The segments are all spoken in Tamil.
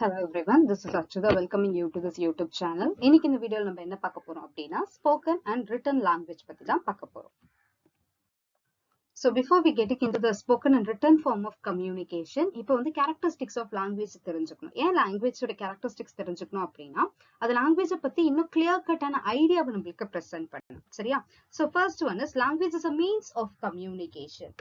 Hello everyone, this is Achudha welcoming you to this YouTube channel. இன்னைக்கு இந்த வீடியோல நம்ம என்ன பார்க்க போறோம் அப்படினா spoken and written language பத்தி தான் பார்க்க போறோம். So before we getting into the spoken and written form of communication, இப்போ வந்து characteristics of language தெரிஞ்சுக்கணும். ஏன் language ஓட characteristics தெரிஞ்சுக்கணும் அப்படினா அது language பத்தி இன்னும் clear cut ஆன ஐடியாவை நமக்கு present பண்ணணும். சரியா? So first one is language is a means of communication.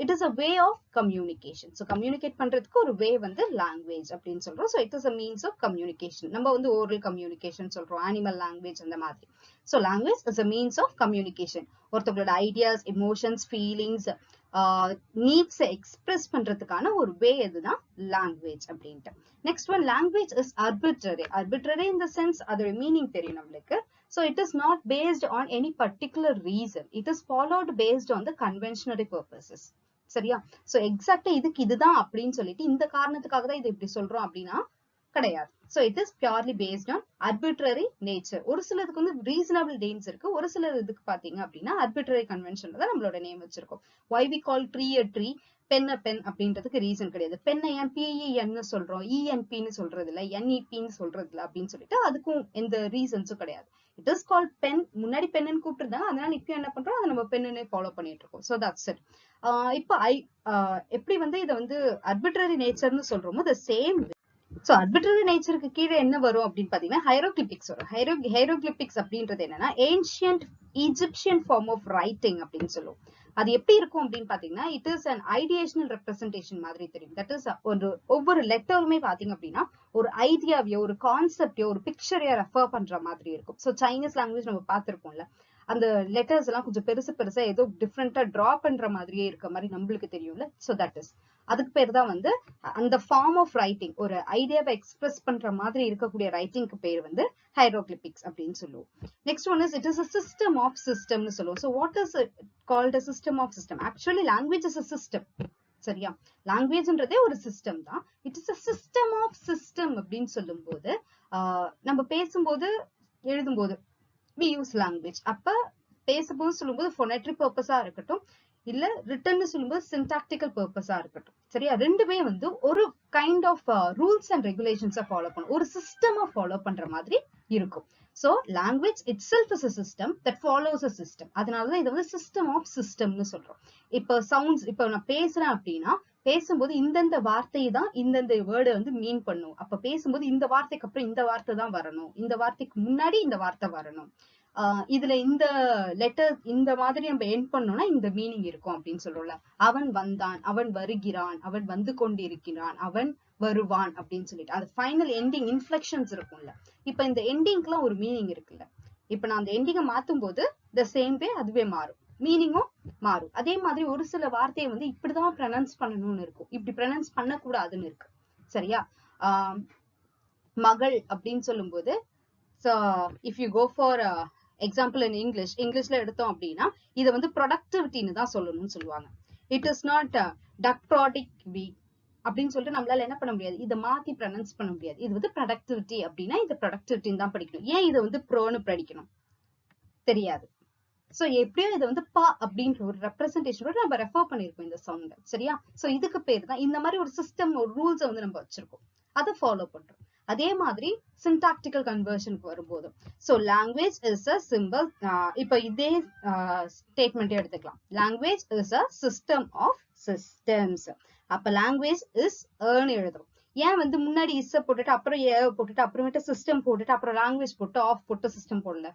It is a way of communication. So communicate பண்றதுக்கு ஒரு way வந்து language அப்படினு சொல்றோம். So it is a means of communication. நம்ம வந்து oral communication சொல்றோம், animal language அந்த மாதிரி. So language is a means of communication. ஒருத்தங்களோட ideas, emotions, feelings, needs express பண்றதுக்கான ஒரு way எதுதான் language அப்படின்ட்டு. Next one, language is arbitrary. Arbitrary in the sense அதோட meaning தெரியும் நம்மளுக்கு. So it is not based on any particular reason. It is followed based on the conventional purposes. சரியா? So exactly இதுக்கு இதுதான் அப்படின்னு சொல்லிட்டு இந்த காரணத்துக்காக தான் இது இப்படி சொல்றோம் அப்படின்னா கிடையாது. So it is purely based on arbitrary nature. ஒரு சிலதுக்கு வந்து reasonable names இருக்கு, ஒரு சில இதுக்கு பாத்தீங்க அப்படின்னா arbitrary convention தான் நம்மளோட நேம் வச்சிருக்கோம். Why we call tree a tree, pen a pen அப்படின்றதுக்கு ரீசன் கிடையாது. பெண்ணை ஏன் PEN சொல்றோம், ENP ன்னு சொல்றது இல்ல, NEP ன்னு சொல்றது இல்ல அப்படின்னு சொல்லிட்டு அதுக்கும் எந்த ரீசன்ஸும் கிடையாது. It is called pen. முன்னாடி பென்னு கூப்பிட்டுருந்தாங்க, அதனால இப்ப என்ன பண்றோம், அதை நம்ம பென்னு ஃபாலோ பண்ணிட்டு இருக்கோம். So that's it. இப்போ எப்படி வந்து இதை வந்து arbitrary நேச்சர்னு சொல்றோமோ the same way. So arbitrary நேச்சருக்கு கீழே என்ன வரும் அப்படின்னு பாத்தீங்கன்னா hieroglyphics வரும். Hieroglyphics அப்படின்றது என்னன்னா ancient Egyptian form of writing அப்படின்னு சொல்லுவோம். அது எப்படி இருக்கும் அப்படின்னு பாத்தீங்கன்னா it is an ideational representation மாதிரி தெரியும். That is ஒவ்வொரு லெட்டருமே பாத்தீங்க அப்படின்னா ஒரு ஐடியாவையோ ஒரு கான்செப்டையோ ஒரு பிக்சரையோ ரெஃபர் பண்ற மாதிரி இருக்கும். ஸோ சைனீஸ் லாங்குவேஜ் நம்ம பார்த்திருப்போம்ல, அந்த லெட்டர்ஸ் எல்லாம் கொஞ்சம் பெருசு பெருசா ஏதோ டிஃப்ரெண்டா டிரா பண்ற மாதிரியே இருக்க மாதிரி நம்மளுக்கு தெரியும்ல. ஸோ தட் இஸ் அதுக்கு பேர் தான் வந்து அந்த ஃபார்ம் ஆஃப் ரைட்டிங், ஒரு ஐடியாவை எக்ஸ்பிரஸ் பண்ற மாதிரி இருக்கக்கூடிய ரைட்டிங்க்கு பேர் வந்து ஹைரோகிளிபிக்ஸ் அப்படின்னு சொல்லுவோம். Next one is it is a system of systemனு சொல்லுவோம். So what is it called a system of system? Actually language is a system. சரியா? லாங்குவேஜ்ன்றதே ஒரு சிஸ்டம் தான். It is a system of system அப்படின்னு சொல்லும்போது நம்ம பேசும்போது எழுதும்போது we use language. அப்ப பேசும்போது சொல்லும்போது phonetic purpose-ஆ இருக்கட்டும், இல்ல ரிட்டன்னு சொல்லும்போது syntactical purpose-ஆ இருக்கட்டும். சரியா? ரெண்டுமே வந்து ஒரு கைண்ட் ஆஃப் ரூல்ஸ் அண்ட் ரெகுலேஷன்ஸை ஃபாலோ பண்ணும், ஒரு சிஸ்டமை ஃபாலோ பண்ற மாதிரி இருக்கும். So language itself is a system that follows a system. அதனாலதான் இதை வந்து system of systemனு சொல்றோம். இப்ப சவுண்ட்ஸ், இப்ப நான் பேசுறேன் அப்படின்னா பேசும்போது இந்தந்த வார்த்தையை தான் இந்தந்த வேர்டை வந்து மீன் பண்ணும். அப்ப பேசும்போது இந்த வார்த்தைக்கு அப்புறம் இந்த வார்த்தை தான் வரணும், இந்த வார்த்தைக்கு முன்னாடி இந்த வார்த்தை வரணும், இதுல இந்த லெட்டர் இந்த மாதிரி நம்ம எண்ட் பண்ணோம்னா இந்த மீனிங் இருக்கும் அப்படின்னு சொல்றோம்ல. அவன் வந்தான், அவன் வருகிறான், அவன் வந்து கொண்டிருக்கிறான், அவன் வருவான் அப்படின்னு சொல்லிட்டு அது ஃபைனல் எண்டிங் இன்ஃப்ளெக்ஷன்ஸ் இருக்கும்ல. இப்ப இந்த எண்டிங்க்குலாம் ஒரு மீனிங் இருக்குல்ல. இப்ப நான் அந்த எண்டிங்கை மாத்தும் போது த சேம் வே அதுவே மாறும், மீனிங்கும் மாறும். அதே மாதிரி ஒரு சில வார்த்தையை வந்து இப்படிதான் ப்ரொனவுன்ஸ் பண்ணணும்னு இருக்கும், இப்படி ப்ரொனவுன்ஸ் பண்ணக்கூடாதுன்னு இருக்கு. சரியா? மகள் அப்படின்னு சொல்லும் போது if you go for example in இங்கிலீஷ்ல எடுத்தோம் அப்படின்னா இதை வந்து ப்ரொடக்டிவிட்டின்னு தான் சொல்லணும்னு சொல்லுவாங்க. இட் இஸ் நாட் ப்ராடக்டிவிட்டி அப்படின்னு சொல்லிட்டு நம்மளால என்ன பண்ண முடியாது, இதை மாத்தி ப்ரொனவுன்ஸ் பண்ண முடியாது. இது வந்து ப்ரொடக்டிவிட்டி அப்படின்னா இது ப்ரொடக்டிவிட்டின்னு தான் படிக்கணும். ஏன் இதை வந்து ப்ரோன்னு படிக்கணும் தெரியாது. சோ எப்படியோ இதை வந்து பா அப்படின்ற ஒரு ரெப்ரஸன்டேஷனோட நம்ம ரெஃபர் பண்ணிருக்கோம் இந்த சவுண்ட். சரியா? சோ இதுக்கு பேர் தான் இந்த மாதிரி ஒரு சிஸ்டம், ஒரு ரூல்ஸை வந்து நம்ம வச்சிருக்கோம், அதை ஃபாலோ பண்றோம். அதே மாதிரி syntactical conversionக்கு வரும்போது so language is a symbol. இப்ப இதே ஸ்டேட்மெண்ட் எடுத்துக்கலாம். language is a system of systems. அப்ப language is எழுதுறோம். ஏன் வந்து முன்னாடி is போட்டுட்டு அப்புறம் போட்டுட்டு அப்புறமேட்டு system போட்டுட்டு அப்புறம் language போட்டு ஆஃப் போட்டு system போடல?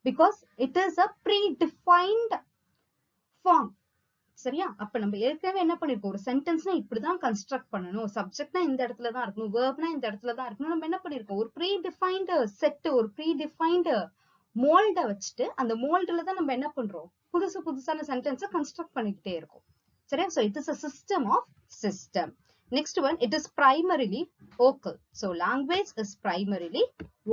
because it is a predefined form. சரியா? அப்ப நம்ம ஏற்கனவே என்ன பண்ணிருக்கோம், ஒரு சென்டென்ஸ்னா இப்படிதான் கன்ஸ்ட்ரக்ட் பண்ணணும், சப்ஜெக்ட்னா இந்த இடத்துலதான் இருக்கணும், வேர்ப்னா இந்த இடத்துலதான் இருக்கணும், நம்ம என்ன பண்ணிருக்கோம், ஒரு ப்ரீடிஃபைன்டு செட், ஒரு ப்ரீடிஃபைன்டு மோல்ட வச்சுட்டு அந்த மோல்டுல தான் நம்ம என்ன பண்றோம், புதுசான சென்டென்ஸை கன்ஸ்ட்ரக்ட் பண்ணிக்கிட்டே இருக்கோம். சரியா? So it is a system of system. Next one, it is primarily vocal. So language is primarily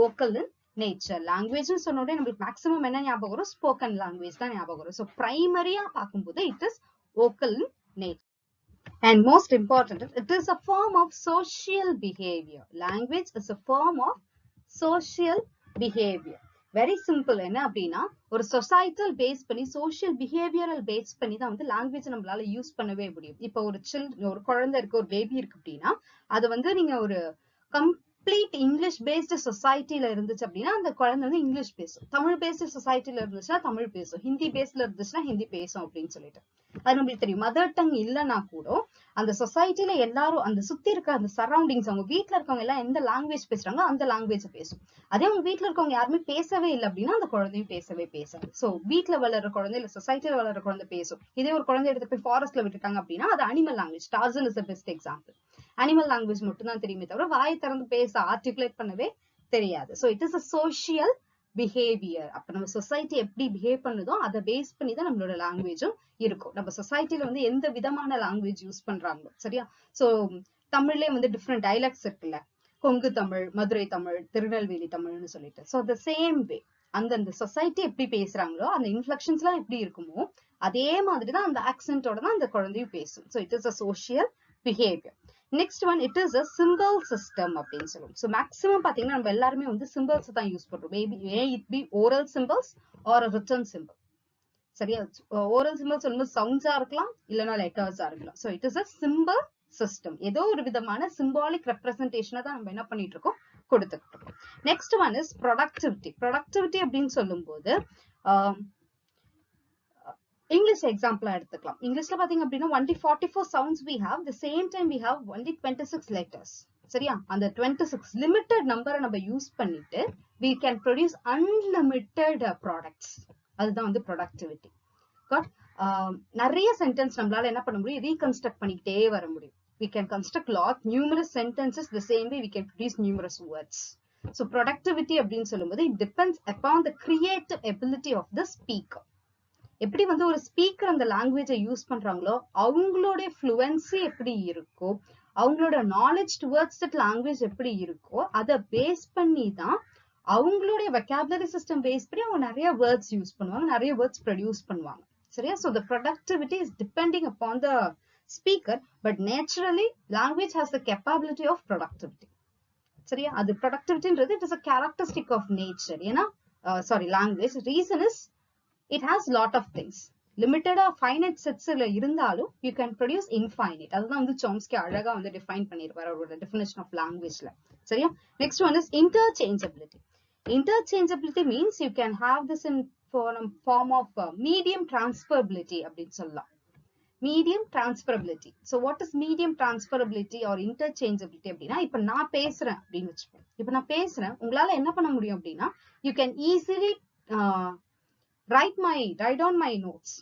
vocal in nature. language னு சொன்ன உடனே நம்மளுக்கு மேக்ஸிமம் என்ன ஞாபகம் வரும், ஸ்போக்கன் லாங்குவேஜ் தான் ஞாபகம் வரும். ஸோ பிரைமரியா பார்க்கும்போது it is vocal in nature. And most important, it is a form of social behavior. Language is a form of social behavior. Very simple. என்ன அப்படின்னா ஒரு சொசைட்டல் பேஸ் பண்ணி சோசியல் பிஹேவியரல் பேஸ் பண்ணி தான் வந்து லாங்குவேஜ் நம்மளால யூஸ் பண்ணவே முடியும். இப்போ ஒரு குழந்தை இருக்கு, ஒரு பேபி இருக்கு அப்படின்னா அது வந்து நீங்க ஒரு கம்ப்ளீட் இங்கிலீஷ் பேஸ்டு சொசைட்டில இருந்துச்சு அப்படின்னா அந்த குழந்தை வந்து இங்கிலீஷ் பேசும். தமிழ் பேஸ்டு சொசைட்டில இருந்துச்சுன்னா தமிழ் பேசும். ஹிந்தி பேஸ்ல இருந்துச்சுன்னா ஹிந்தி பேசும் அப்படின்னு சொல்லிட்டு அது நம்மளுக்கு தெரியும். மதர் டங் இல்லைன்னா கூட அந்த சொசைட்டில எல்லாரும் அந்த சுத்தி இருக்க அந்த சரௌண்டிங்ஸ், அவங்க வீட்டுல இருக்கவங்க எல்லாம் எந்த லாங்குவேஜ் பேசுறாங்க அந்த லாங்குவேஜ் பேசும். அதே அவங்க வீட்டுல இருக்கவங்க யாருமே பேசவே இல்லை அப்படின்னா அந்த குழந்தையும் பேசவே பேசாது. சோ வீட்டுல வளர்ற குழந்தை இல்ல சொசைட்டில வளர்ற குழந்தை பேசும். இதே ஒரு குழந்தை எடுத்து போய் ஃபாரஸ்ட்ல விட்டுட்டாங்க அப்படின்னா அது animal language. Tarzan is the best example. Animal language மட்டும் தான் தெரியுமே தவிர வாயை திறந்து பேச ஆர்டிகுலேட் பண்ணவே தெரியாது. So it is a social behaviour. அப்ப நம்ம சொசைட்டி எப்படி பிஹேவ் பண்ணுதோ அதை பேஸ் பண்ணி தான் நம்மளோட லாங்குவேஜும் இருக்கும். நம்ம சொசைட்டில வந்து எந்த விதமான லாங்குவேஜ் யூஸ் பண்றாங்களோ சரியா. சோ தமிழ்லயே வந்து டிஃப்ரெண்ட் டைலாக்ட்ஸ் இருக்குல்ல, கொங்கு தமிழ், மதுரை தமிழ், திருநெல்வேலி தமிழ்னு சொல்லிட்டு. சோ த சேம் வே அந்தந்த சொசைட்டி எப்படி பேசுறாங்களோ அந்த இன்ஃப்ளெக்ஷன்ஸ் எல்லாம் எப்படி இருக்குமோ அதே மாதிரிதான் அந்த ஆக்சென்டோட தான் அந்த குழந்தையும் பேசும். So it is a social behaviour. Next one it is a symbol system அப்படின்னு சொல்லுவோம். ஸோ மேக்ஸிமம் பாத்தீங்கன்னா நம்ம எல்லாருமே வந்து சிம்பிள்ஸ் தான் யூஸ் பண்றோம். May it be oral symbols or written symbol. சரியா. ஓரல் சிம்பிள் சொல்லும்போது சவுண்ட்ஸா இருக்கலாம் இல்லைன்னா லெட்டர்ஸா இருக்கலாம். So it is a symbol system. ஏதோ ஒரு விதமான சிம்பாலிக் ரெப்ரஸன்டேஷனை தான் நம்ம என்ன பண்ணிட்டு இருக்கோம், கொடுத்துட்டு இருக்கோம். Next one is productivity. Productivity அப்படின்னு சொல்லும் போது இங்கிலீஷ் எக்ஸாம்பிளா எடுத்துக்கலாம். இங்கிலீஷ்ல பாத்தீங்க அப்படின்னா only 44 sounds we have, the same time we have only 26 letters. சரியா. அந்த 26 லிமிட்டட் நம்பரை நம்ம யூஸ் பண்ணிட்டு we can produce unlimited products. அதுதான் வந்து ப்ரொடக்டிவிட்டி. நிறைய சென்டென்ஸ் நம்மளால என்ன பண்ண முடியும், ரீகன்ஸ்ட்ரக்ட் பண்ணிக்கிட்டே வர முடியும். we can construct numerous sentences the same way we can produce numerous words. so productivity அப்படின்னு சொல்லும்போது it depends upon the creative ability of the speaker. எப்படி வந்து ஒரு ஸ்பீக்கர் அந்த லாங்குவேஜை யூஸ் பண்றாங்களோ அவங்களோட ஃப்ளூவன்சி எப்படி இருக்கோ, அவங்களோட நாலேஜ் டுவர்ட்ஸ் தட் லாங்குவேஜ் எப்படி இருக்கோ அதை பேஸ் பண்ணி தான் அவங்களுடைய வெக்காபுலரி சிஸ்டம் பேஸ் பண்ணி அவங்க நிறைய வேர்ட்ஸ் யூஸ் பண்ணுவாங்க, நிறைய வேர்ட்ஸ் ப்ரொடியூஸ் பண்ணுவாங்க. சரியா. So the productivity is depending upon the speaker, but naturally language has the capability of productivity. சரியா. அது ப்ரொடக்டிவிட்டின்றது it is a characteristic of nature. ஏன்னா language reason is it has lot of things. limited or finite sets இருந்தாலும் you can produce infinite. அதுதான் வந்து சாம்ஸ்கி அழகா வந்து டிஃபைன் பண்ணிருப்பாரு அவரோட டெஃபினிஷன் ஆஃப் லாங்குவேஜ்ல. சரியா. Next one is interchangeability. interchangeability means you can have this in form of medium transferability அப்படின்னு சொல்லலாம். medium transferability. so what is medium transferability or interchangeability அப்படின்னா, இப்ப நான் பேசுறேன் அப்படின்னு வச்சுப்போம். இப்ப நான் பேசுறேன், உங்களால என்ன பண்ண முடியும் அப்படின்னா you can easily write down my notes.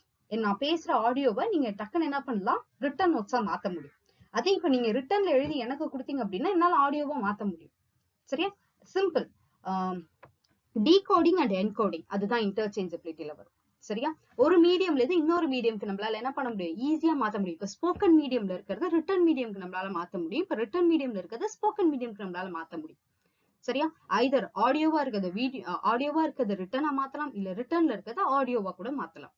நான் பேசுற ஆடியோவை நீங்க டக்குன்னு என்ன பண்ணலாம், ரிட்டன் நோட்ஸா மாத்த முடியும். அதே இப்ப நீங்க ரிட்டன்ல எழுதி எனக்கு கொடுத்தீங்க அப்படின்னா என்னால ஆடியோவா மாத்த முடியும். சரியா. சிம்பிள். டீகோடிங் அண்ட் என்கோடிங் அதுதான் இன்டர்சேஞ்சபிலிட்டியில வரும். சரியா. ஒரு மீடியம்ல இருந்து இன்னொரு மீடியம்க்கு நம்மளால என்ன பண்ண முடியும், ஈஸியா மாத்த முடியும். இப்ப ஸ்போக்கன் மீடியம்ல இருக்கிறது ரிட்டன் மீடியம்க்கு நம்மளால மாத்த முடியும். இப்ப ரிட்டன் மீடியம்ல இருக்கிறது ஸ்போக்கன் மீடியம்க்கு நம்மளால மாத்த முடியும். சரியா. ஐதர் ஆடியோவா இருக்கிறது ஆடியோவா இருக்கிறது ரிட்டனா மாத்தலாம், இல்ல ரிட்டன்ல இருக்கிறது ஆடியோவா கூட மாத்தலாம்.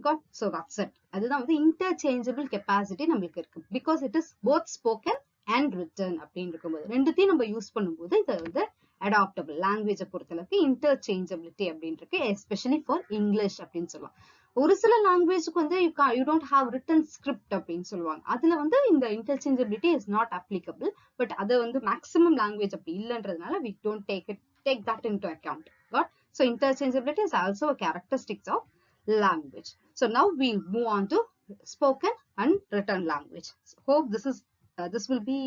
got so that's it. அதுதான் வந்து interchangeable capacity நம்மளுக்கு இருக்கு. because it is both spoken and written அப்படின்னு இருக்கும்போது ரெண்டுத்தையும் நம்ம யூஸ் பண்ணும்போது இது வந்து adaptable. லாங்குவேஜை பொறுத்தளவுக்கு interchangeability அப்படின்னு இருக்கு, எஸ்பெஷலி ஃபார் இங்கிலீஷ் அப்படின்னு சொல்லலாம். ஒரு சில லாங்குவேஜுக்கு வந்து you don't have written script அப்படின்னு சொல்லுவாங்க. அதுல வந்து இந்த interchangeability is not applicable. But அது வந்து மேக்ஸிமம் லாங்குவேஜ் அப்படி இல்லைன்றதுனால we don't take that into account. got so interchangeability is also a characteristics of language. So now we move on to spoken and written language. So hope this will be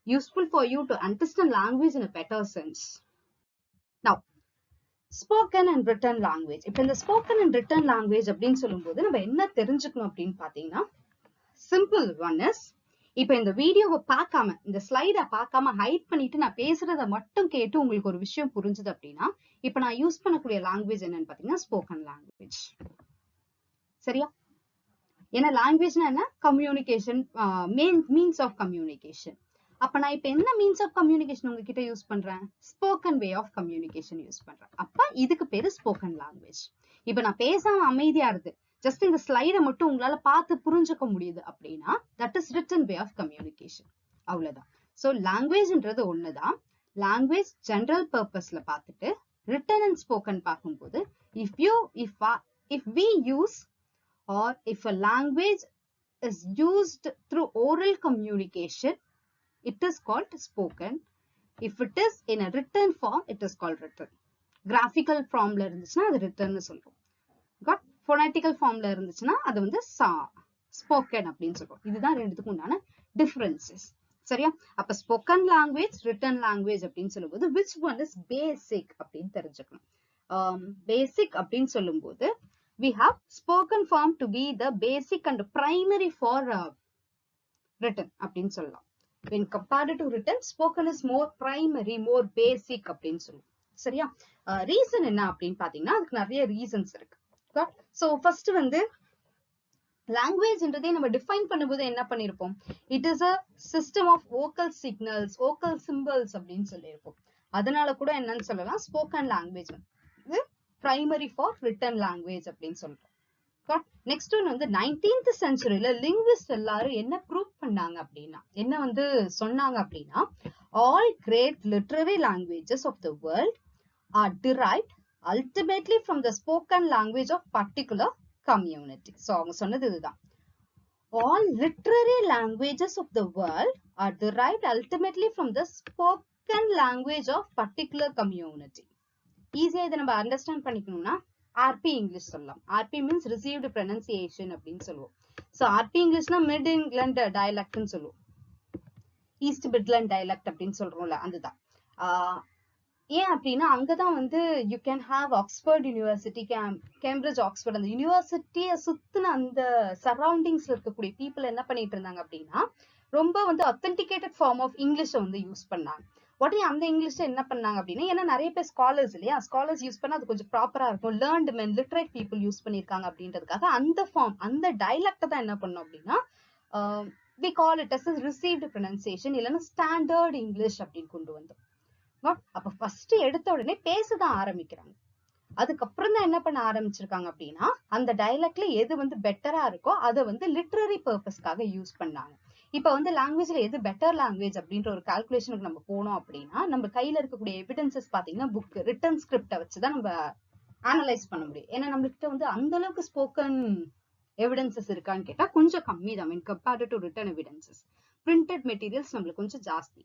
useful for you to understand language in a better sense. Now spoken and written language. இப்ப இந்த spoken and written language அப்படின்னு சொல்லும்போது நம்ம என்ன தெரிஞ்சுக்கணும் அப்படின்னு பாத்தீங்கன்னா, simple one is, இப்ப இந்த வீடியோவை பார்க்காம இந்த ஸ்லைட பார்க்காம ஹைட் பண்ணிட்டு நான் பேசுறத மட்டும் கேட்டு உங்களுக்கு ஒரு விஷயம் புரிஞ்சுது அப்படின்னா இப்ப நான் யூஸ் பண்ணக்கூடிய லாங்குவேஜ் என்னன்னு பாத்தீங்கன்னா ஸ்போக்கன் லாங்குவேஜ். சரியா. ஏன்னா லாங்குவேஜ்னா என்ன, கம்யூனிகேஷன், மீன்ஸ் ஆஃப் கம்யூனிகேஷன். அப்ப நான் இப்ப என்ன மீன்ஸ் ஆஃப் கம்யூனிகேஷன் உங்ககிட்ட யூஸ் பண்றேன், spoken way of communication use பண்றேன். அப்ப இதுக்கு பேரு ஸ்போக்கன் லாங்குவேஜ். இப்ப நான் பேசாம அமைதியா இருக்கு, ஜஸ்ட் இந்த ஸ்லைட மட்டும் உங்களால பார்த்து புரிஞ்சுக்க முடியுது அப்படின்னா that is written way of communication. அவ்வளவுதான். சோ லாங்குவேஜ்ன்றது ஒண்ணுதான். லாங்குவேஜ் ஜெனரல் பர்பஸ்ல பார்த்துட்டு written and spoken பார்க்கும்போது if we use or if a language is used through oral communication, it is called spoken. If it is in a written form, it is called written. Graphical formல இருந்துச்சுன்னா அது writtenனு சொல்றோம். got phonetical formல இருந்துச்சுன்னா அது வந்து spoken அப்படின்னு சொல்றோம். இதுதான் ரெண்டுத்துக்கும் உண்டான differences. சரியா? அப்ப spoken language, written language அப்படின்னு சொல்லும்போது which one is basic அப்படின்னு தெரிஞ்சுக்கணும். Basic அப்படின்னு சொல்லும்போது we have spoken form to be the basic and primary for written அப்படின்னு சொல்லலாம். When compared to written, spoken is more primary, more basic அப்படின்னு சொல்லுவோம். சரியா? ரீசன் என்ன அப்படின்னு பாத்தீங்கன்னா அதுக்கு நிறைய ரீசன்ஸ் இருக்கு. So first வந்து லாங்குவேஜ்ன்றதே நம்ம டிஃபைன் பண்ணும்போது என்ன பண்ணிருப்போம், it is a system of vocal signals, vocal symbols அப்படின்னு சொல்லியிருப்போம். அதனால கூட என்னன்னு சொல்லலாம், ஸ்போக்கன் லாங்குவேஜ் வந்து பிரைமரி ஃபார் ரிட்டன் லாங்குவேஜ் அப்படின்னு சொல்றோம். நெக்ஸ்ட் ஒன் வந்து 19th செஞ்சுரியில லிங்குவிஸ்ட் எல்லாரும் என்ன ப்ரூவ் பண்ணாங்க அப்படின்னா, என்ன வந்து சொன்னாங்க அப்படின்னா, all great literary languages of the world are derived ultimately from the spoken language of particular community. So அவங்க சொன்னது இதுதான். All literary languages of the world are derived ultimately from the spoken language of particular community. ஈஸியா இதை நம்ம அண்டர்ஸ்டாண்ட் பண்ணிக்கணும்னா ஆர்பி இங்கிலீஷ் சொல்லலாம். ஆர்பி மீன்ஸ் ரிசீவ்டு ப்ரொனன்சியேஷன் அப்படின்னு சொல்லுவோம். ஸோ ஆர்பி இங்கிலீஷ்னா மிட் இங்கிலாந்து டயலக்ட்னு சொல்லுவோம். ஈஸ்ட் மிட்லாண்ட் டயலக்ட் அப்படின்னு சொல்றோம்ல, அதுதான். ஏன் அப்படின்னா அங்கதான் வந்து you can have Oxford university, Cambridge, Oxford, அந்த யூனிவர்சிட்டியை சுத்தின அந்த சரௌண்டிங்ஸ்ல இருக்கக்கூடிய பீப்புள் என்ன பண்ணிட்டு இருந்தாங்க அப்படின்னா ரொம்ப வந்து அத்தன்டிகேட்டட் ஃபார்ம் ஆஃப் இங்கிலீஷை வந்து யூஸ் பண்ணாங்க. உடனே அந்த இங்கிலீஷ்ல என்ன பண்ணாங்க அப்படின்னா, ஏன்னா நிறைய பேர் ஸ்காலர்ஸ் இல்லையா, ஸ்காலர்ஸ் யூஸ் பண்ணா அது கொஞ்சம் ப்ராப்பரா இருக்கும், லேர்ன்டு மென் லிட்ரேட் பீப்புள் யூஸ் பண்ணிருக்காங்க அப்படின்றதுக்காக அந்த ஃபார்ம், அந்த டைலக்ட தான் என்ன பண்ணோம் அப்படின்னா we call it as a received pronunciation, இல்லைன்னா ஸ்டாண்டர்ட் இங்கிலீஷ் அப்படின்னு கொண்டு வந்தோம். அப்ப ஃபர்ஸ்ட் எடுத்த உடனே பேசதான் ஆரம்பிக்கிறாங்க. அதுக்கப்புறம் தான் என்ன பண்ண ஆரம்பிச்சிருக்காங்க அப்படின்னா அந்த டைலக்ட்ல எது வந்து பெட்டரா இருக்கோ அதை வந்து லிட்ரரி பர்பஸ்க்காக யூஸ் பண்ணாங்க. இப்ப வந்து லாங்குவேஜ்ல எது பெட்டர் லாங்குவேஜ் அப்படின்ற ஒரு கால்குலேஷனுக்கு நம்ம போனோம் அப்படின்னா நம்ம கையில இருக்கக்கூடிய எவிடன்சஸ் பாத்தீங்கன்னா புக் ரிட்டன் ஸ்கிரிப்டை வச்சுதான் நம்ம அனலைஸ் பண்ண முடியும். ஏன்னா நம்மகிட்ட வந்து அந்த அளவுக்கு ஸ்போக்கன் எவிடன்சஸ் இருக்கான்னு கேட்டா கொஞ்சம் கம்மி தான் when compared to written evidences. printed materials நம்மளுக்கு கொஞ்சம் ஜாஸ்தி.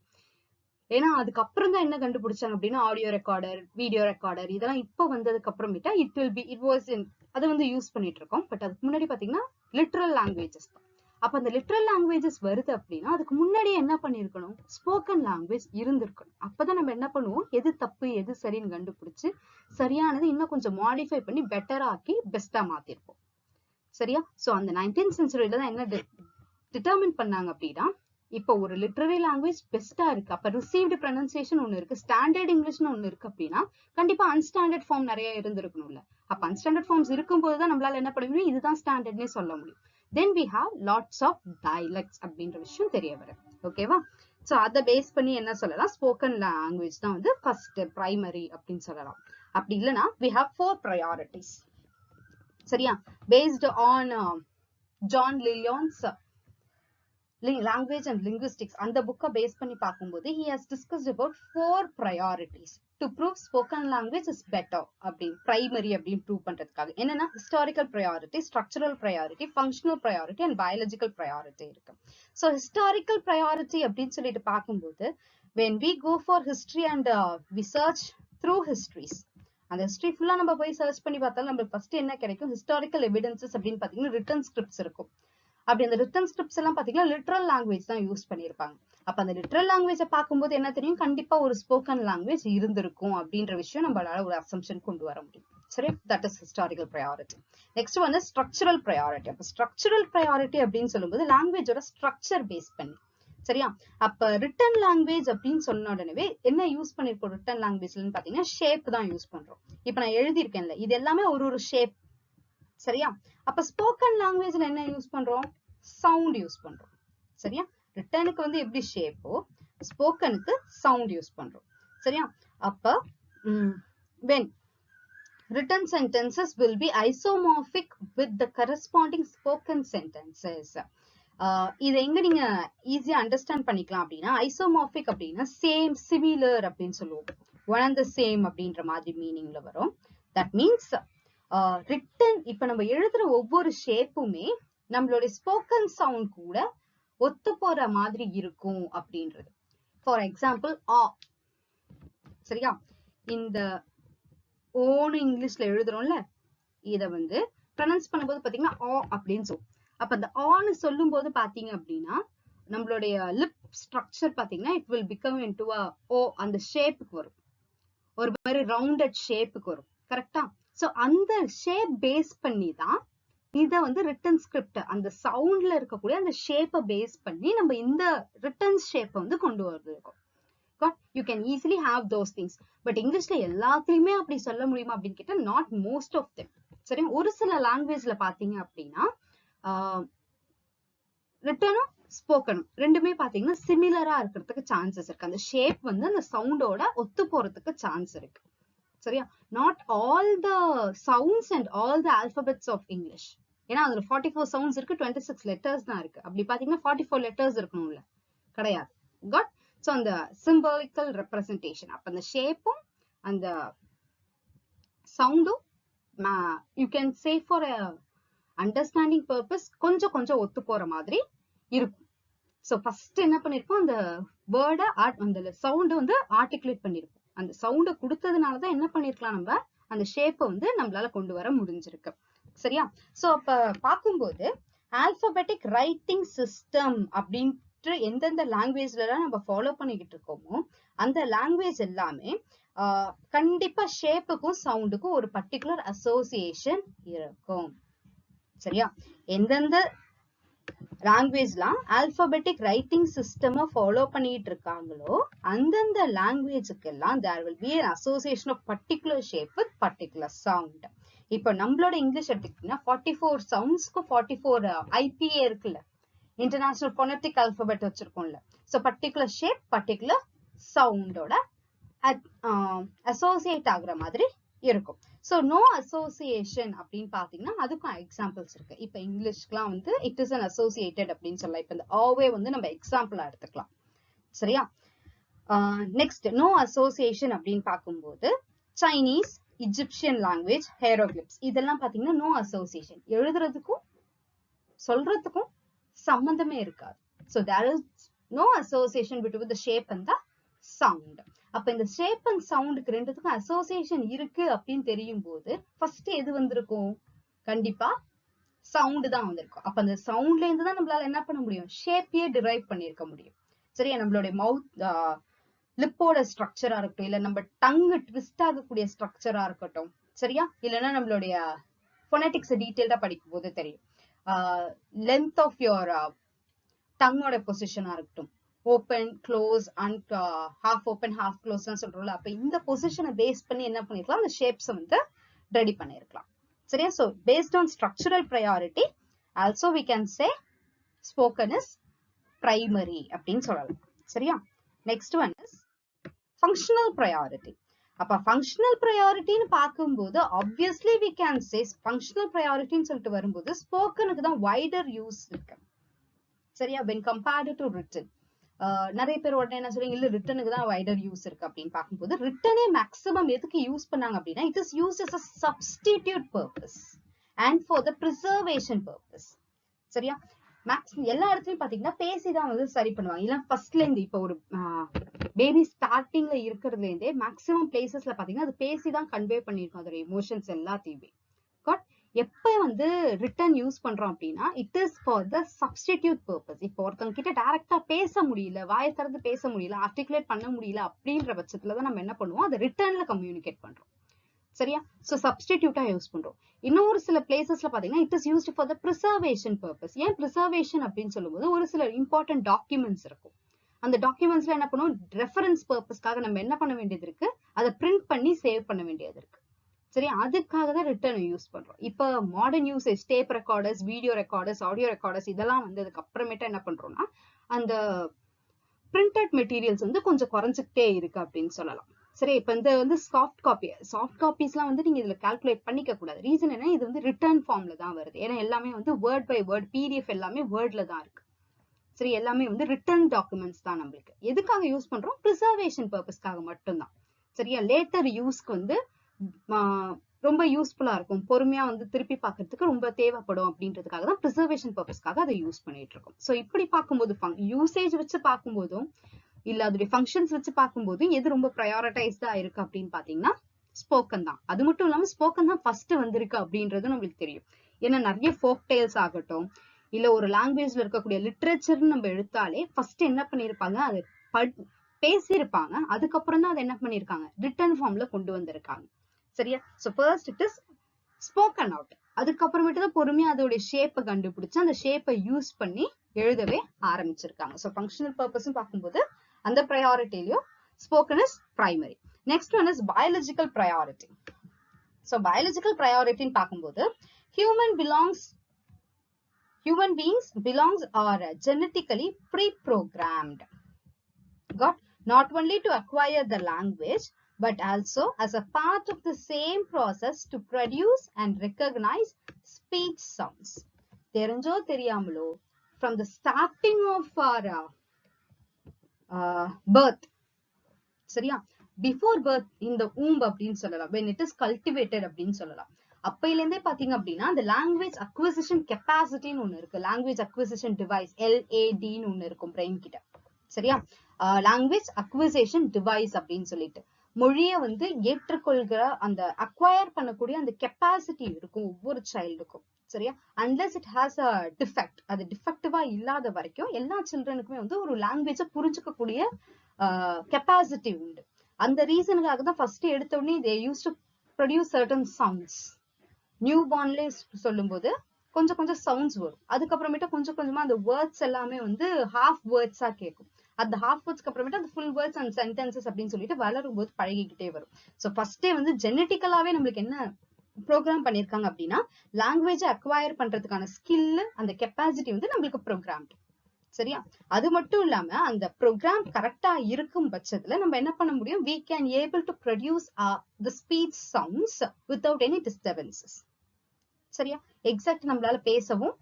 ஏன்னா அதுக்கப்புறம் தான் என்ன கண்டுபிடிச்சாங்க அப்படின்னா ஆடியோ ரெக்கார்டர், வீடியோ ரெக்கார்டர், இதெல்லாம் இப்போ வந்ததுக்கு அப்புறமேட்டா இட் வாஸ் அதை வந்து யூஸ் பண்ணிட்டு இருக்கோம். பட் அதுக்கு முன்னாடி பாத்தீங்கன்னா லிட்ரல் லாங்குவேஜஸ் தான். அப்ப அந்த லிட்ரல் லாங்குவேஜஸ் வருது அப்படின்னா அதுக்கு முன்னாடி என்ன பண்ணிருக்கணும், ஸ்போக்கன் லாங்குவேஜ் இருந்திருக்கணும். அப்பதான் நம்ம என்ன பண்ணுவோம், எது தப்பு எது சரின்னு கண்டுபிடிச்சு சரியானது இன்னும் கொஞ்சம் மாடிஃபை பண்ணி பெட்டரா ஆக்கி பெஸ்டா மாத்திருப்போம். சரியா? சோ அந்த 19th செஞ்சுரியில தான் என்ன டிட்டர்மின் பண்ணாங்க அப்படின்னா, இப்போ ஒரு லிட்ரரி லாங்குவேஜ் பெஸ்டா இருக்கு, அப்ப ரிசீவ்டு ப்ரொனன்சியேஷன் ஒண்ணு இருக்கு, ஸ்டாண்டர்ட் இங்கிலீஷ்னு ஒண்ணு இருக்கு அப்படின்னா கண்டிப்பா அன்ஸ்டாண்டர்ட் ஃபார்ம் நிறைய இருந்திருக்கணும்ல. அப்ப அன்ஸ்டாண்டர்ட் ஃபார்ம்ஸ் இருக்கும்போதுதான் நம்மளால என்ன பண்ண முடியும், இதுதான் ஸ்டாண்டர்ட்னே சொல்ல முடியும். Then we have lots of dialects அப்படின்ற விஷயம் தெரிய வரும். ஓகேவா? சோ அதை பேஸ் பண்ணி என்ன சொல்லலாம், ஸ்போக்கன் லாங்குவேஜ் தான் வந்து ஃபர்ஸ்ட் பிரைமரி அப்படின்னு சொல்லலாம். அப்படி இல்லைன்னா வி ஹாவ் 4 priorities. சரியா? Based on John Lyons language and linguistics அந்த புக்கை பேஸ் பண்ணி பார்க்கும்போது he has discussed about 4 priorities to prove spoken language is better அப்படின்னு primary அப்படின்னு ப்ரூவ் பண்றதுக்காக. என்னன்னா historical priority, structural priority, functional priority and biological priority இருக்கு. so historical priority அப்படின்னு சொல்லிட்டு பார்க்கும்போது when we go for history and we search through histories, அந்த ஹிஸ்டரி ஃபுல்லா நம்ம போய் சர்ச் பண்ணி பார்த்தாலும் நம்மளுக்கு ஃபர்ஸ்ட் என்ன கிடைக்கும், ஹிஸ்டாரிக்கல் எவிடன்சஸ் அப்படின்னு பாத்தீங்கன்னா ரிட்டன் ஸ்கிரிப்ட்ஸ் இருக்கும். அப்படி அந்த ரிட்டன் ஸ்கிரிப்ட்ஸ் எல்லாம் பாத்தீங்கன்னா லிட்ரல் லாங்குவேஜ் தான் யூஸ் பண்ணிருப்பாங்க. அப்ப அந்த லிட்ரல் லாங்குவேஜை பார்க்கும்போது என்ன தெரியும், கண்டிப்பா ஒரு ஸ்போக்கன் லாங்குவேஜ் இருந்திருக்கும் அப்படின்ற விஷயம் நம்மளால ஒரு அசம்ஷன் கொண்டு வர முடியும். சரி, that is historical priority. Next வந்து ஸ்ட்ரக்சரல் ப்ரையாரிட்டி. அப்ப ஸ்ட்ரக்சரல் ப்ரையாரிட்டி அப்படின்னு சொல்லும்போது லாங்குவேஜோட ஸ்ட்ரக்சர் பேஸ் பண்ணி. சரியா? அப்ப ரிட்டன் லாங்குவேஜ் அப்படின்னு சொன்ன உடனே என்ன யூஸ் பண்ணிருக்கோம் ரிட்டன் லாங்குவேஜ்லன்னு பாத்தீங்கன்னா ஷேப் தான் யூஸ் பண்றோம். இப்ப நான் எழுதியிருக்கேன்ல, இது எல்லாமே ஒரு ஷேப். சரியா? அப்ப ஸ்போக்கன் லாங்குவேஜ்ல என்ன யூஸ் பண்றோம், சவுண்ட் யூஸ் பண்றோம். சரியா? ரிட்டனுக்கு வந்து எப்படி ஷேப்போ ஸ்போக்கனுக்கு சவுண்ட் யூஸ் பண்றோம். சரியா? அப்ப when written sentences will be isomorphic with the corresponding spoken sentences. இதை எங்க நீங்க ஈஸியா அண்டர்ஸ்டாண்ட் பண்ணிக்கலாம் அப்படின்னா, ஐசோமார்பிக் அப்படின்னா சேம், சிமிலர் அப்படின்னு சொல்லுவோம். ஒன் அண்ட் த சேம் அப்படின்ற மாதிரி மீனிங்ல வரும். தட் மீன்ஸ் ரிட்டன் இப்ப நம்ம எழுதுற ஒவ்வொரு ஷேப்புமே நம்மளுடைய ஸ்போக்கன் சவுண்ட் கூட ஒத்து போற மாதிரி இருக்கும் அப்படின்றது. ஃபார் எக்ஸாம்பிள் ஆ, சரியா, இந்த ஓன்னு இங்கிலீஷ்ல எழுதுறோம்ல, இத வந்து ப்ரொனவுன்ஸ் பண்ணும்போது பாத்தீங்கன்னா ஆ அப்படின்னு சொல்லும். அப்ப அந்த ஆன்னு சொல்லும் போது பாத்தீங்க அப்படின்னா நம்மளுடைய லிப் ஸ்ட்ரக்சர் பாத்தீங்கன்னா it will become into a O, அந்த ஷேப்புக்கு வரும், ஒரு மாதிரி ரவுண்டட் ஷேப்புக்கு வரும். கரெக்டா? சோ அந்த ஷேப் பேஸ் பண்ணி தான் இத வந்து ரிட்டன் ஸ்கிரிப்ட், அந்த சவுண்ட்ல இருக்கக்கூடிய அந்த ஷேப்பை பேஸ் பண்ணி நம்ம இந்த ரிட்டன் ஷேப்பை வந்து கொண்டு வரது இருக்கும். You can easily have those things. But இங்கிலீஷ்ல எல்லாத்தையுமே அப்படி சொல்ல முடியுமா அப்படின்னு கேட்டா not most of them. சரி, ஒரு சில லாங்குவேஜ்ல பாத்தீங்க அப்படின்னா ரிட்டனும் ஸ்போக்கனும் ரெண்டுமே பாத்தீங்கன்னா சிமிலரா இருக்கிறதுக்கு சான்சஸ் இருக்கு. அந்த ஷேப் வந்து அந்த சவுண்டோட ஒத்து போறதுக்கு சான்ஸ் இருக்கு. சரியா? Not all the sounds and all the alphabets of English. ஏன்னா அதுல 44 சவுண்ட்ஸ் இருக்கு, 26 லெட்டர்ஸ் தான் இருக்கு. அப்படி பாத்தீங்கன்னா 44 லெட்டர்ஸ் இருக்கணும்ல, கிடையாது. காட்? சோ அந்த சிம்பாலிக்கல் ரெப்ரசன்டேஷன், அப்ப அந்த ஷேப்பும் அந்த சவுண்டும் you can say for understanding purpose கொஞ்சம் கொஞ்சம் ஒத்து போற மாதிரி இருக்கும். சோ ஃபர்ஸ்ட் என்ன பண்ணிருப்போம், அந்த வேர்டை அந்த சவுண்ட் வந்து ஆர்டிகுலேட் பண்ணிருப்போம். அந்த சவுண்ட கொடுத்ததுனாலதான் என்ன பண்ணிருக்கலாம், நம்ம அந்த ஷேப்பை வந்து நம்மளால கொண்டு வர முடிஞ்சிருக்கு. சரியா? சோ அப்ப பார்க்கும்போது ஆல்பபெட்டிக் ரைட்டிங் சிஸ்டம் அப்படின்ட்டு எந்தெந்த லாங்குவேஜ்ல நம்ம ஃபாலோ பண்ணிக்கிட்டு இருக்கோமோ அந்த லாங்குவேஜ் எல்லாமே கண்டிப்பா ஷேப்புக்கும் சவுண்டுக்கும் ஒரு பர்டிகுலர் அசோசியேஷன் இருக்கும். சரியா? எந்தெந்த லாங்குவேஜ்லாம் ஆல்பபெட்டிக் ரைட்டிங் சிஸ்டம் ஃபாலோ பண்ணிட்டு இருக்காங்களோ அந்தந்த லாங்குவேஜுக்கு எல்லாம் there will be an association of particular shape with particular sound. இப்ப நம்மளோட இங்கிலீஷ் எடுத்துக்கிட்டீங்கன்னா 44 சவுண்ட்ஸ்க்கு 44 ஐபிஏ இருக்குல்ல, இன்டர்நேஷனல் போனடிக் ஆல்பபெட் வச்சிருக்கோம்ல. சோ பர்டிகுலர் ஷேப் பர்டிகுலர் சவுண்டோட அசோசியேட் ஆகுற மாதிரி இருக்கும். சோ நோ அசோசியேஷன் அப்படின்னு பாத்தீங்கன்னா அதுக்கும் எக்ஸாம்பிள்ஸ் இருக்கு. இப்ப இங்கிலீஷ்க்குலாம் வந்து இட் இஸ் அன் அசோசியேட்டட் அப்படின்னு சொல்லலாம். இப்ப இந்த ஆவே வந்து நம்ம எக்ஸாம்பிளா எடுத்துக்கலாம். சரியா? நெக்ஸ்ட் நோ அசோசியேஷன் அப்படின்னு பார்க்கும்போது சைனீஸ், இஜிப்சியன் லாங்குவேஜ், ஹேரோகிளிப்ஸ் இதெல்லாம் பாத்தீங்கன்னா நோ அசோசியேஷன், எழுதுறதுக்கும் சொல்றதுக்கும் சம்பந்தமே இருக்காது. So there is no association between the shape and the sound. அப்ப இந்த ஷேப் அண்ட் சவுண்டுக்கு ரெண்டுத்துக்கும் அசோசியேஷன் இருக்கு அப்படின்னு தெரியும் போது ஃபர்ஸ்ட் எது வந்திருக்கும், கண்டிப்பா சவுண்ட் தான் வந்திருக்கும். அப்ப அந்த சவுண்ட்ல இருந்து தான் நம்மளால என்ன பண்ண முடியும், ஷேப்பையே டிரைவ் பண்ணிருக்க முடியும். சரியா? நம்மளுடைய மவுத் லிப்போட ஸ்ட்ரக்சரா இருக்கட்டும், இல்ல நம்ம டங்கு ட்விஸ்ட் ஆகக்கூடிய ஸ்ட்ரக்சரா இருக்கட்டும், சரியா, இல்லைன்னா நம்மளுடைய பொனடிக்ஸ் டீடைல்டா படிக்கும் போது தெரியும். லென்த் ஆஃப் யுவர் டங்கோட பொசிஷனா இருக்கட்டும், open close and half open half close சொல்றோம்ல, அப்ப இந்த பொசிஷனை பேஸ் பண்ணி என்ன பண்ணிருக்கலாம், அந்த ஷேப்ஸ் வந்து ரெடி பண்ணிருக்கலாம். சரியா? So based on structural priority also we can say spoken is primary அப்படின்னு சொல்லலாம். சரியா? Next one is functional priority. அப்ப ஃபங்க்ஷனல் ப்ரையாரிட்டின்னு பார்க்கும்போது obviously we can say functional ப்ரையாரிட்டின்னு சொல்லிட்டு வரும்போது ஸ்போக்கனுக்கு தான் வைடர் யூஸ் இருக்கு. சரியா? when compared to written, நிறைய பேர் உடனே என்ன சொல்றீங்க, இல்ல ரிட்டனுக்கு தான் வைடர் யூஸ் இருக்கு அப்படின்னு பார்க்கும்போது ரிட்டனே மேக்ஸிமம் எதுக்கு யூஸ் பண்ணாங்க அப்படின்னா it is used as a substitute purpose and for the preservation purpose. சரியா? எல்லா இடத்துலயும் பாத்தீங்கன்னா பேசிதான் வந்து சரி பண்ணுவாங்க. இல்ல ஃபர்ஸ்ட்ல இருந்து இப்ப ஒரு பேபி ஸ்டார்டிங்ல இருக்கிறதுல இருந்தே மேக்ஸிமம் பிளேசஸ்ல பாத்தீங்கன்னா அது பேசிதான் கன்வே பண்ணிருக்கும் அதோட எமோஷன்ஸ் எல்லாத்தையுமே. எப்ப வந்து ரிட்டன் யூஸ் பண்றோம் அப்படின்னா it is for the substitute purpose. இப்போ ஒருத்தவங்க கிட்ட டைரக்டா பேச முடியல, வாயை திறந்து பேச முடியல, ஆர்டிகுலேட் பண்ண முடியல அப்படின்ற பட்சத்துலதான் நம்ம என்ன பண்ணுவோம், அதை ரிட்டர்ன்ல கம்யூனிகேட் பண்றோம். சரியா? சோ சப்ஸ்டிடியூட்டா யூஸ் பண்றோம். இன்னொரு சில பிளேசஸ்ல பாத்தீங்கன்னா it is used for the preservation purpose. ஏன் பிரிசர்வேஷன் அப்படின்னு சொல்லும்போது ஒரு சில இம்பார்ட்டன்ட் டாக்குமெண்ட்ஸ் இருக்கும். அந்த டாக்குமெண்ட்ஸ்ல என்ன பண்ணுவோம், ரெஃபரன்ஸ் பர்பஸ்க்காக நம்ம என்ன பண்ண வேண்டியது இருக்கு, அதை பிரிண்ட் பண்ணி சேவ் பண்ண வேண்டியது இருக்கு. சரி, அதுக்காக தான் ரிட்டர்ன் யூஸ் பண்றோம். இப்ப modern usage tape recorders, video recorders, audio recorders இதெல்லாம் வந்ததுக்கு அப்புறமேட்டா என்ன பண்றோம்னா அந்த பிரிண்டட் மெட்டீரியல்ஸ் வந்து கொஞ்சம் குறைஞ்சிக்கிட்டே இருக்கு அப்படின்னு சொல்லலாம். சரி, இப்ப இந்த வந்து சாஃப்ட் காப்பீஸ் எல்லாம் வந்து நீங்க இதுல கால்குலேட் பண்ணிக்க கூடாது. ரீசன் என்ன, இது வந்து ரிட்டர்ன் ஃபார்ம்ல தான் வருது. ஏன்னா எல்லாமே வந்து வேர்ட் பை வேர்ட், பிடிஎஃப் எல்லாமே வேர்ட்ல தான் இருக்கு. சரி, எல்லாமே வந்து ரிட்டர்ன் டாக்குமெண்ட்ஸ் தான். நம்மளுக்கு எதுக்காக யூஸ் பண்றோம், பிரிசர்வேஷன் பர்பஸ்க்காக மட்டும்தான். சரியா? லேட்டர் யூஸ்க்கு வந்து ரொம்ப யூஸ்ஃபுல்லா இருக்கும். பொறுமையா வந்து திருப்பி பார்க்கறதுக்கு ரொம்ப தேவைப்படும் அப்படின்றதுக்காக தான் ப்ரிசர்வேஷன் பர்பஸ்க்காக அதை யூஸ் பண்ணிட்டு இருக்கோம். ஸோ இப்படி பார்க்கும்போது யூசேஜ் வச்சு பார்க்கும்போதும் இல்ல அதோடைய ஃபங்க்ஷன்ஸ் வச்சு பார்க்கும்போதும் எது ரொம்ப ப்ரையாரிட்டைஸ்டா இருக்கு அப்படின்னு பாத்தீங்கன்னா ஸ்போக்கன் தான். அது மட்டும் இல்லாம ஸ்போக்கன் தான் ஃபர்ஸ்ட் வந்திருக்கு அப்படின்றது நம்மளுக்கு தெரியும். ஏன்னா நிறைய ஃபோக் டேல்ஸ் ஆகட்டும் இல்ல ஒரு லாங்குவேஜ்ல இருக்கக்கூடிய லிட்ரேச்சர்னு நம்ம எடுத்தாலே ஃபர்ஸ்ட் என்ன பண்ணிருப்பாங்க, அது பேசியிருப்பாங்க. அதுக்கப்புறம் தான் அதை என்ன பண்ணிருக்காங்க, ரிட்டன் ஃபார்ம்ல கொண்டு வந்திருக்காங்க. சரியா? So first it is spoken out. அதுக்கப்புறமேட்டு தான் பொறுமையா அதோட ஷேப்பை கண்டுபிடிச்சு அந்த ஷேப்பை யூஸ் பண்ணி எழுதவே ஆரம்பிச்சிருக்காங்க. ஸோ ஃபங்க்ஷனல் பர்பஸ் பார்க்கும்போது அந்த ப்ரையாரிட்டிலையும் spoken is primary. Next one is biological priority. So biological ப்ரையாரிட்டின்னு பார்க்கும்போது human beings belongs are genetically pre-programmed. Got not only to acquire the language but also as a part of the same process to produce and recognize speech sounds. தெரிஞ்சோ தெரியாமலோ from the starting of our birth, சரியா, before birth in the womb அப்படின்னு சொல்லலாம், when it is cultivated அப்படின்னு சொல்லலாம். அப்பையில இருந்தே பாத்தீங்க அப்படின்னா அந்த லாங்குவேஜ் அக்விசிஷன் கெப்பாசிட்டின்னு ஒண்ணு இருக்கு. லாங்குவேஜ் அக்விசிஷன் டிவைஸ் LAD ன்னு ஒண்ணு இருக்கும் பிரெயின் கிட்ட. சரியா? லாங்குவேஜ் அக்விசிஷன் டிவைஸ் அப்படின்னு சொல்லிட்டு மொழியை வந்து ஏற்றுக்கொள்கிற அந்த அக்வயர் பண்ணக்கூடிய அந்த கெப்பாசிட்டி இருக்கும் ஒவ்வொரு சைல்டுக்கும். சரியா? Unless it has a defect, அது டிஃபெக்டிவா இல்லாத வரைக்கும் எல்லா சில்ட்ரனுக்குமே வந்து ஒரு லாங்குவேஜை புரிஞ்சுக்கக்கூடிய கெப்பாசிட்டி உண்டு. அந்த ரீசனுக்காக தான் ஃபர்ஸ்ட் எடுத்த உடனே they used to produce certain sounds. New பார்ன்ல சொல்லும் போது கொஞ்சம் கொஞ்சம் சவுண்ட்ஸ் வரும். அதுக்கப்புறமேட்டு கொஞ்சம் கொஞ்சமா அந்த வேர்ட்ஸ் எல்லாமே வந்து ஹாஃப் வேர்ட்ஸா கேட்கும். அந்த ஹாஃப் வேர்ட்ஸ்க்கு அப்புறமேட்டு அந்த ஃபுல் வேர்ட்ஸ் அண்ட் சென்டென்சஸ் அப்படின்னு சொல்லிட்டு வளரும் போது பழகிக்கிட்டே வரும். ஸோ ஃபர்ஸ்டே வந்து ஜெனட்டிக்கலாவே நம்மளுக்கு என்ன ப்ரோக்ராம் பண்ணிருக்காங்க அப்படின்னா லாங்குவேஜை அக்வயர் பண்றதுக்கான ஸ்கில் அந்த கெப்பாசிட்டி வந்து நம்மளுக்கு ப்ரோக்ராம்டு. சரியா? அது மட்டும் இல்லாம அந்த ப்ரோக்ராம் கரெக்டா இருக்கும் பட்சத்துல நம்ம என்ன பண்ண முடியும், we can able to produce the speech sounds without any disturbances. சரியா? எக்ஸாக்ட் நம்மளால பேசவும்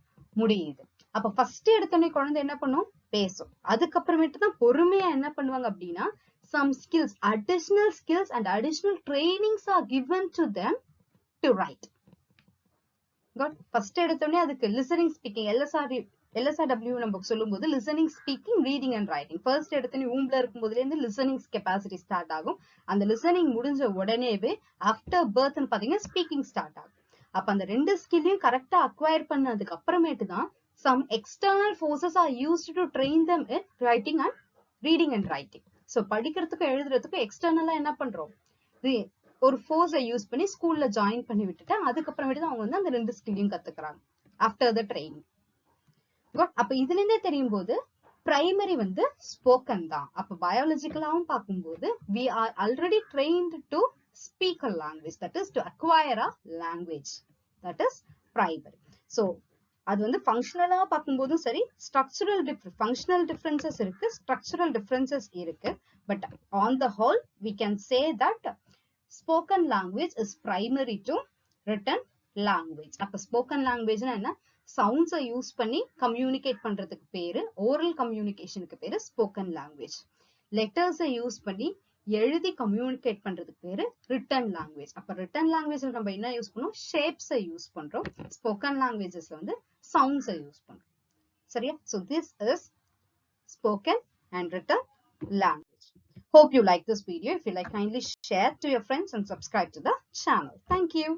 முடியுது. அப்ப ஃபர்ஸ்ட் எடுத்தோடனே குழந்தை என்ன பண்ணும், பேசும். அதுக்கப்புறமேட்டு தான் பொறுமையா என்ன பண்ணுவாங்க அப்படின்னா some skills, additional skills and additional trainings are given to them to write. got first எடுத்தோடனே அதுக்கு listening speaking LSRW நம்ம சொல்லும் போது listening speaking reading and writing first எடுத்து ஊம்ல இருக்கும் போதுல இருந்து லிசனிங் கெப்பாசிட்டி ஸ்டார்ட் ஆகும். அந்த லிசனிங் முடிஞ்ச உடனேவே ஆஃப்டர் பர்த்னு பாத்தீங்கன்னா ஸ்பீக்கிங் ஸ்டார்ட் ஆகும். அப்ப அந்த ரெண்டு ஸ்கில்லையும் கரெக்டா அக்வயர் பண்ணதுக்கு அப்புறமேட்டு தான் some external forces are used to train them in writing and reading and writing. So படிக்கிறதுக்கும் எழுதுறதுக்கும் எக்ஸ்டர்னலா என்ன பண்றோம், ஒரு ஃபோர்ஸை யூஸ் பண்ணி ஸ்கூல்ல ஜாயின் பண்ணி விட்டுட்டு அதுக்கப்புறமேட்டு தான் அவங்க வந்து அந்த ரெண்டு ஸ்கில்லையும் கத்துக்கிறாங்க ஆஃப்டர் த ட்ரைனிங். அப்ப இதுல இருந்தே தெரியும் போது பிரைமரி வந்து ஸ்போக்கன் தான். அப்ப பயாலஜிக்கலாவும் பார்க்கும்போது we are already trained to speak a language, that is to acquire a language, that is primary. so அது வந்து ஃபங்க்ஷனலா பார்க்கும்போதும் சரி ஃபங்க்ஷனல் டிஃபரன்சஸ் இருக்கு, ஸ்ட்ரக்சரல் டிஃபரன்சஸ் இருக்கு. But on the whole we can say that spoken language is primary to written language. அப்ப ஸ்போக்கன் லாங்குவேஜ்னா என்ன, சவுண்ட்ஸை யூஸ் பண்ணி கம்யூனிகேட் பண்றதுக்கு பேரு ஓரல் கம்யூனிகேஷனுக்கு பேரு ஸ்போக்கன் லாங்குவேஜ். லெட்டர்ஸை யூஸ் பண்ணி எழுதி கம்யூனிகேட் பண்றதுக்கு பேரு ரிட்டன் லாங்குவேஜ். அப்ப ரிட்டன் லாங்குவேஜ்ல நம்ம என்ன யூஸ் பண்ணோம், ஷேப்ஸை யூஸ் பண்றோம். ஸ்போக்கன் லாங்குவேஜஸ்ல வந்து சவுண்ட்ஸை யூஸ் பண்றோம். சரியா? So this is spoken and written language. Hope you like this video. If you like, kindly share to your friends and subscribe to the channel. Thank you.